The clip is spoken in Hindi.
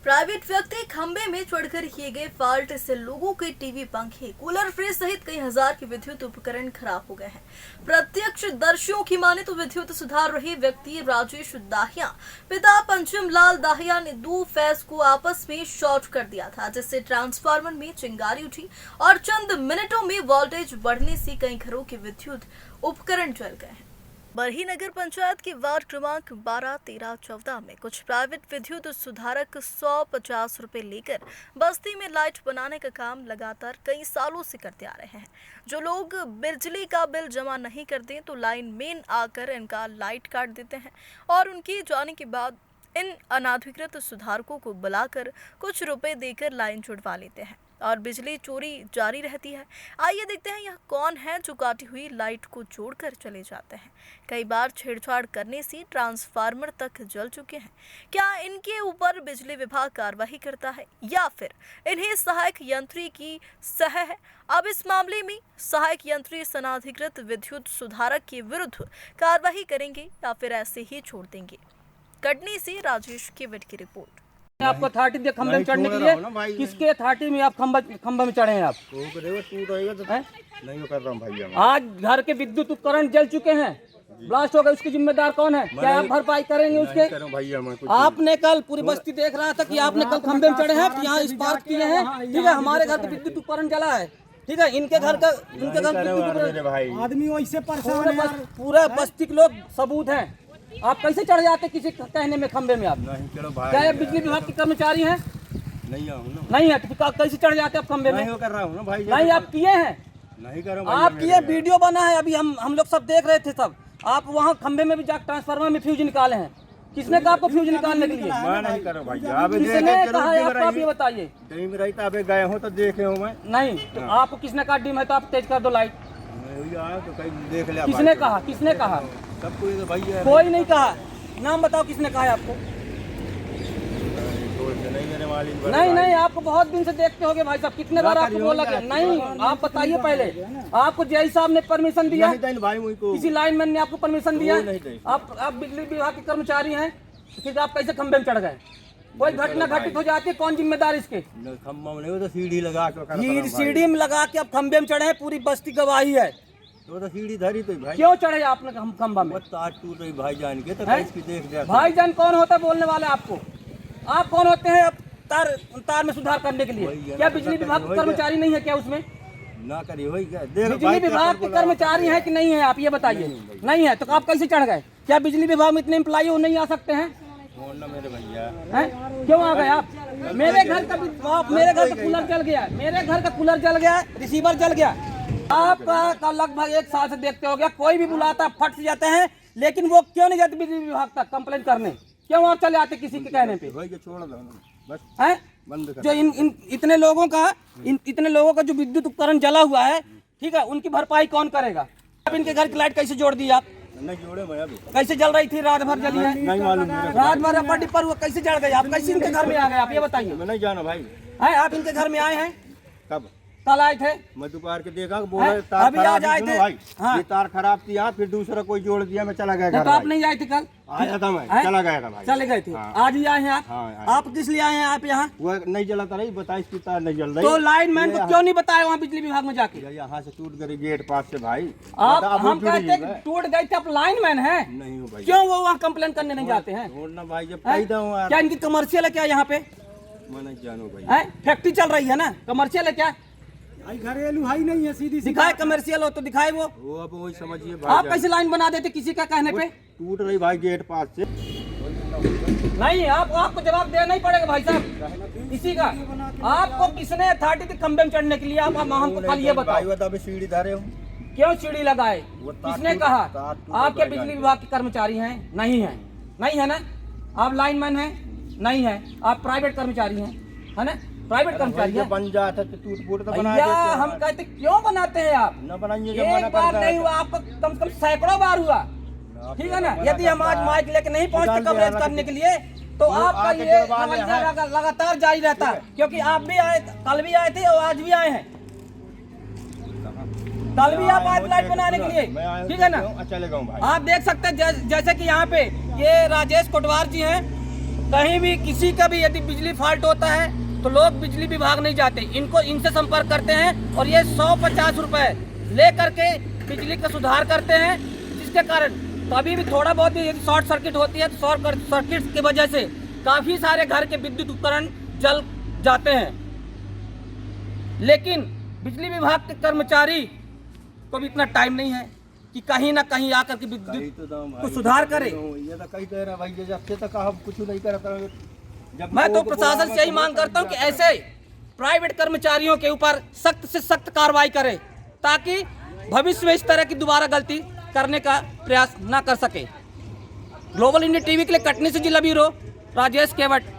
प्राइवेट व्यक्ति खंबे में चढ़कर किए गए फॉल्ट से लोगों के टीवी, पंखे, कूलर, फ्रिज सहित कई हजार के विद्युत उपकरण खराब हो गए हैं। प्रत्यक्षदर्शियों की माने तो विद्युत सुधार रहे व्यक्ति राजेश दाहिया पिता पंचम लाल दाहिया ने दो फेस को आपस में शॉर्ट कर दिया था, जिससे ट्रांसफार्मर में चिंगारी उठी और चंद मिनटों में वोल्टेज बढ़ने से कई घरों के विद्युत उपकरण जल गए हैं। बरही नगर पंचायत के वार्ड क्रमांक 12, 13, 14 में कुछ प्राइवेट विद्युत सुधारक 150 रुपए लेकर बस्ती में लाइट बनाने का काम लगातार कई सालों से करते आ रहे हैं। जो लोग बिजली का बिल जमा नहीं करते तो लाइन मैन आकर इनका लाइट काट देते हैं और उनके जाने के बाद इन अनाधिकृत सुधारकों को बुलाकर कुछ रुपए देकर लाइन जुड़वा लेते हैं और बिजली चोरी जारी रहती है। आइए देखते हैं यह कौन है जो काटी हुई लाइट को जोड़कर चले जाते हैं। कई बार छेड़छाड़ करने से ट्रांसफार्मर तक जल चुके हैं। क्या इनके ऊपर बिजली विभाग कार्रवाई करता है या फिर इन्हें सहायक यंत्री की सह है? अब इस मामले में सहायक यंत्री अनाधिकृत विद्युत सुधारक के विरुद्ध कार्रवाई करेंगे या फिर ऐसे ही छोड़ देंगे? कटनी से राजेश केवट की रिपोर्ट। आपको अथॉरिटी दिया खंबे में चढ़ने के लिए, किसके अथॉरिटी में आप खंबे में चढ़े हैं? आप नहीं कर रहा हूं भाई। आज घर के विद्युत उपकरण जल चुके हैं, ब्लास्ट हो गए, उसकी जिम्मेदार कौन है? क्या आप भरपाई करेंगे उसके? आपने कल पूरी बस्ती देख रहा था कि आपने कल खंबे में चढ़े हैं, यहाँ स्पार्क किए हैं, ठीक है। हमारे घर का विद्युत उपकरण जला है, ठीक है। इनके घर का आदमी वैसे परेशान है, पूरा बस्ती के लोग सबूत हैं। आप कैसे चढ़ जाते किसी कहने में खंबे में? आप नहीं चलो भाई। क्या बिजली विभाग के कर्मचारी हैं? नहीं है तो कैसे चढ़ जाते आप खंबे में? नहीं कर रहा हूँ ना भाई। नहीं, आप किए हैं, नहीं कर रहा हूँ आप किए, वीडियो बना है, अभी हम लोग सब देख रहे थे सब। आप वहाँ खंबे में भी जाकर ट्रांसफार्मर में फ्यूज निकाले हैं। किसने कहा आपको फ्यूज निकालने के लिए? मैं नहीं कर रहा भाई। किसने कहा है आपको? आप ये बताइए। डीम रही था, अबे गए हो तो देखे हो मैं। नहीं तो आपको किसने कहा डीम है तो आप तेज कर दो लाइट? तो कहीं देख लिया। किसने कहा? किसने कहा? सब कोई भाई है। कोई नहीं कहा। नाम बताओ किसने कहा है आपको? नहीं, आपको बहुत दिन से देखते होगे भाई साहब, कितने बार आपको बोला कि नहीं? आप बताइए पहले, आपको जेई साहब ने परमिशन दिया? किसी लाइनमैन ने आपको परमिशन दिया? आप बिजली विभाग के कर्मचारी हैं, फिर आप कैसे खंबे में चढ़ गए? कोई घटना घटित हो जाती है, कौन जिम्मेदार इसके? खंबा में नहीं, तो सीढ़ी लगा के सीढ़ी में लगा के आप खंबे में चढ़े हैं, पूरी बस्ती गवाही है। तो सीढ़ी धरी तो भाई। क्यों चढ़े आपने खंबा में? तार टूट रही भाई जान के, तो इसकी देख लिया। भाईजान कौन होता है बोलने वाले? आपको आप कौन होते हैं तार में सुधार करने के लिए? क्या बिजली विभाग के कर्मचारी नहीं है क्या उसमें? ना करिए बिजली विभाग के कर्मचारी है कि नहीं है? आप ये बताइए। नहीं है तो आप कैसे चढ़ गए? क्या बिजली विभाग में इतने एम्प्लॉई नहीं आ सकते हैं? मेरे भैया क्यों आ गए आप? मेरे घर का कूलर जल गया, मेरे घर का कूलर जल गया, रिसीवर जल गया। आपका लगभग 1 साल से देखते हो गया, कोई भी बुलाता फट से जाते हैं, लेकिन वो क्यों नहीं जाते बिजली विभाग तक कंप्लेन करने? क्यों और चले आते किसी के कहने पे? छोड़ दो बस, है जो इतने लोगों का जो विद्युत उपकरण जला हुआ है, ठीक है, उनकी भरपाई कौन करेगा? अब इनके घर की लाइट कैसे जोड़ दी आप? नहीं जोड़े भाई। अभी कैसे जल रही थी? रात भर जली है। नहीं मालूम, रात भर अपर डिपर हुआ, कैसे जल गई? आप कैसे इनके घर में आ गए? आप ये बताइए। मैं नहीं जाना भाई। है आप इनके घर में आए हैं? कब? कल आए थे। मैं दोपहर के देखा, बोला तार अभी आज आए थे भाई। हाँ। ये तार खराब थी यहाँ, फिर दूसरा कोई जोड़ दिया, मैं चला गया। तो आप नहीं आए थे कल? आया था मैं, चला गया था भाई। चले गए थे। हाँ। आज ही आए हैं आप? हाँ, आप किस लिए आए हैं आप यहाँ? वो नहीं जलाता रही, बताइए इसकी तार नहीं जल रही। तो लाइनमैन को क्यों नहीं बताया वहाँ बिजली विभाग में जाके? यहाँ से टूट गई गेट पास से भाई। आप हम कहते हैं टूट गए थे, आप लाइनमैन है? नहीं हो भाई। क्यों वो वहाँ कंप्लेन करने नहीं जाते हैं? छोड़ना भाई, जब फायदा हो। क्या इनकी कमर्शियल है क्या यहाँ पे? मैं नहीं जानू भाई। है फैक्ट्री चल रही है ना, कमर्शियल है क्या? घरेलू हाई नहीं है, सीधी दिखाए कमर्शियल हो तो दिखाए वो। अब वही समझिए आप भाई। कैसे लाइन बना देते किसी का कहने पे? टूट रही भाई गेट पास से। नहीं, आपको जवाब देना ही पड़ेगा भाई साहब इसी का। आपको किसने अथॉरिटी थी खंबे में चढ़ने के लिए? आप हमको कल ये बताओ। सीढ़ी धरे हो, क्यों सीढ़ी लगाए? किसने कहा? आपके बिजली विभाग के कर्मचारी हैं? नहीं है, नहीं है ना? आप लाइनमैन हैं? नहीं है। आप प्राइवेट कर्मचारी हैं, है ना? प्राइवेट कर्मचारी है। बन जाता तो टूट फूट तो बना देते हैं। हम कहते क्यों बनाते हैं आप? न बनाइए, एक बार नहीं हुआ, आपको कम से कम सैकड़ों बार हुआ, ठीक है ना? यदि हम आज माइक लेके नहीं पहुंचते कवरेज करने के लिए तो आपका ये लगातार जारी रहता, क्योंकि आप भी आए, कल भी आए थे और आज भी आए हैं। कल भी आप आए लाइट बनाने के लिए, ठीक है ना? चलेगा भाई। आप देख सकते हैं जैसे कि यहाँ पे ये राजेश कोटवार जी हैं, कहीं भी किसी का भी यदि बिजली फॉल्ट होता है तो लोग बिजली विभाग नहीं जाते, इनसे संपर्क करते हैं और ये 150 रुपए ले करके बिजली का सुधार करते हैं, जिसके कारण कभी भी थोड़ा बहुत भी यदि शॉर्ट सर्किट होती है तो शॉर्ट सर्किट की वजह से काफी सारे घर के विद्युत उपकरण जल जाते हैं। लेकिन बिजली विभाग के कर्मचारी को भी इतना टाइम नहीं है कि कहीं ना कहीं आकर के विद्युत को सुधार करे। ये तो कहीं कह रहा भाई जब से तक हम कुछ नहीं करता। मैं तो प्रशासन से यही मांग करता हूं कि ऐसे प्राइवेट कर्मचारियों के ऊपर सख्त से सख्त कार्रवाई करे, ताकि भविष्य में इस तरह की दोबारा गलती करने का प्रयास ना कर सके। ग्लोबल इंडिया टीवी के लिए कटनी से जिला ब्यूरो राजेश केवट।